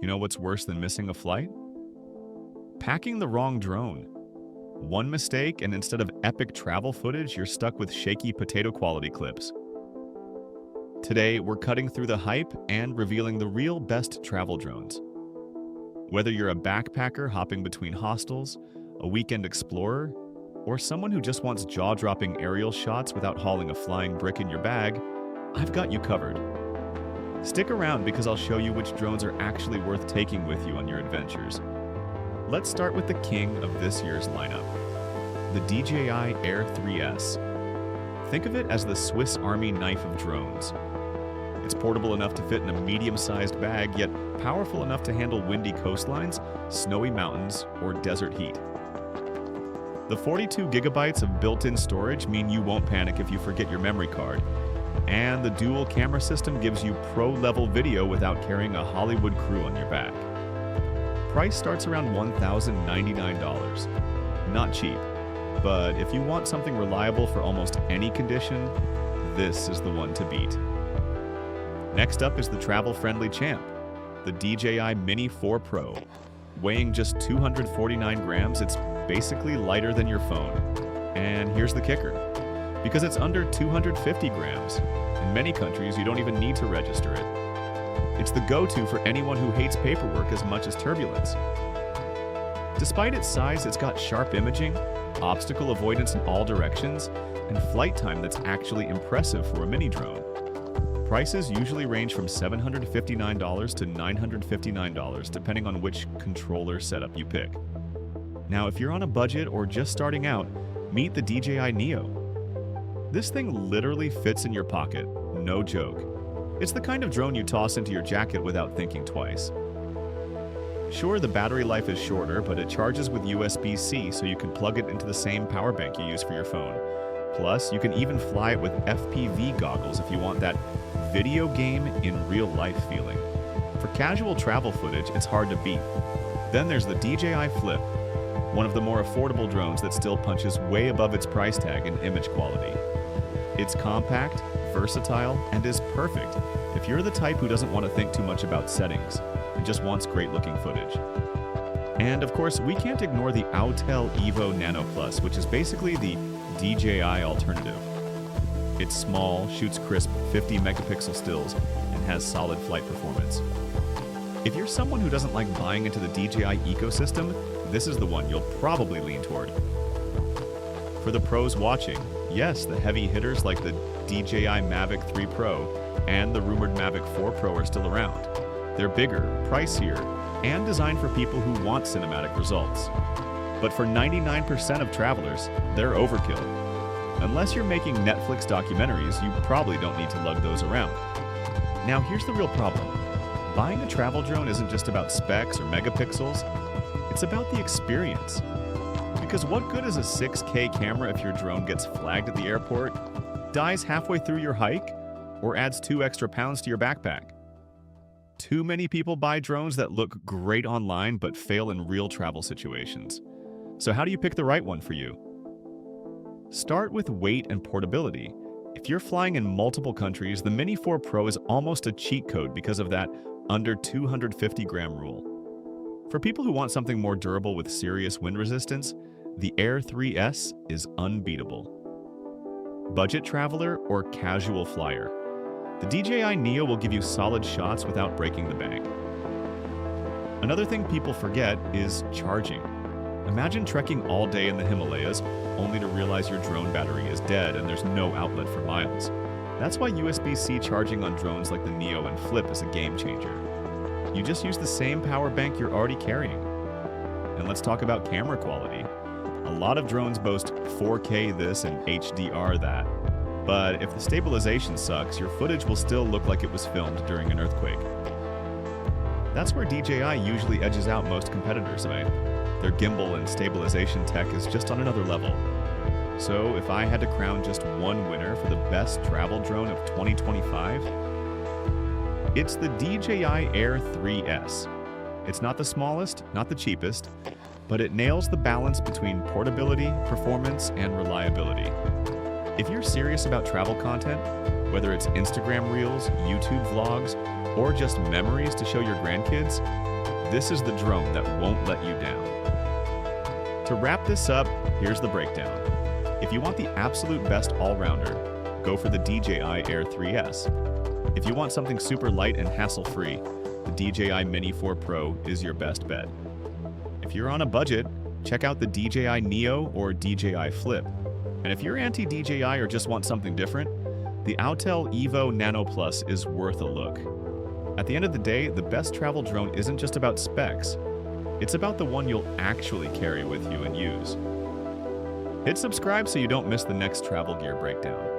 You know what's worse than missing a flight? Packing the wrong drone. One mistake, and instead of epic travel footage, you're stuck with shaky potato quality clips. Today, we're cutting through the hype and revealing the real best travel drones. Whether you're a backpacker hopping between hostels, a weekend explorer, or someone who just wants jaw-dropping aerial shots without hauling a flying brick in your bag, I've got you covered. Stick around because I'll show you which drones are actually worth taking with you on your adventures. Let's start with the king of this year's lineup, the DJI Air 3S. Think of it as the Swiss Army knife of drones. It's portable enough to fit in a medium-sized bag, yet powerful enough to handle windy coastlines, snowy mountains, or desert heat. The 42 gigabytes of built-in storage mean you won't panic if you forget your memory card. And the dual camera system gives you pro-level video without carrying a Hollywood crew on your back. Price starts around $1,099. Not cheap, but if you want something reliable for almost any condition, this is the one to beat. Next up is the travel-friendly champ, the DJI Mini 4 Pro. Weighing just 249 grams, it's basically lighter than your phone. And here's the kicker. Because it's under 250 grams, in many countries you don't even need to register it. It's the go-to for anyone who hates paperwork as much as turbulence. Despite its size, it's got sharp imaging, obstacle avoidance in all directions, and flight time that's actually impressive for a mini drone. Prices usually range from $759 to $959, depending on which controller setup you pick. Now, if you're on a budget or just starting out, meet the DJI Neo. This thing literally fits in your pocket, no joke. It's the kind of drone you toss into your jacket without thinking twice. Sure, the battery life is shorter, but it charges with USB-C, so you can plug it into the same power bank you use for your phone. Plus, you can even fly it with FPV goggles if you want that video game in real life feeling. For casual travel footage, it's hard to beat. Then there's the DJI Flip, one of the more affordable drones that still punches way above its price tag in image quality. It's compact, versatile, and is perfect if you're the type who doesn't want to think too much about settings and just wants great-looking footage. And of course, we can't ignore the Autel EVO Nano Plus, which is basically the DJI alternative. It's small, shoots crisp 50 megapixel stills, and has solid flight performance. If you're someone who doesn't like buying into the DJI ecosystem, this is the one you'll probably lean toward. For the pros watching, yes, the heavy hitters like the DJI Mavic 3 Pro and the rumored Mavic 4 Pro are still around. They're bigger, pricier, and designed for people who want cinematic results. But for 99% of travelers, they're overkill. Unless you're making Netflix documentaries, you probably don't need to lug those around. Now here's the real problem. Buying a travel drone isn't just about specs or megapixels, it's about the experience. Because what good is a 6K camera if your drone gets flagged at the airport, dies halfway through your hike, or adds 2 extra pounds to your backpack? Too many people buy drones that look great online but fail in real travel situations. So how do you pick the right one for you? Start with weight and portability. If you're flying in multiple countries, the Mini 4 Pro is almost a cheat code because of that under 250 gram rule. For people who want something more durable with serious wind resistance, the Air 3S is unbeatable. Budget traveler or casual flyer? The DJI Neo will give you solid shots without breaking the bank. Another thing people forget is charging. Imagine trekking all day in the Himalayas only to realize your drone battery is dead and there's no outlet for miles. That's why USB-C charging on drones like the Neo and Flip is a game changer. You just use the same power bank you're already carrying. And let's talk about camera quality. A lot of drones boast 4K this and HDR that. But if the stabilization sucks, your footage will still look like it was filmed during an earthquake. That's where DJI usually edges out most competitors, right? Their gimbal and stabilization tech is just on another level. So if I had to crown just one winner for the best travel drone of 2025, it's the DJI Air 3S. It's not the smallest, not the cheapest, but it nails the balance between portability, performance, and reliability. If you're serious about travel content, whether it's Instagram Reels, YouTube vlogs, or just memories to show your grandkids, This is the drone that won't let you down. To wrap this up, here's the breakdown. If you want the absolute best all-rounder, go for the DJI Air 3S. If you want something super light and hassle-free, the DJI Mini 4 Pro is your best bet. If you're on a budget, check out the DJI Neo or DJI Flip. And if you're anti-DJI or just want something different, the Autel EVO Nano Plus is worth a look. At the end of the day, the best travel drone isn't just about specs. It's about the one you'll actually carry with you and use. Hit subscribe so you don't miss the next travel gear breakdown.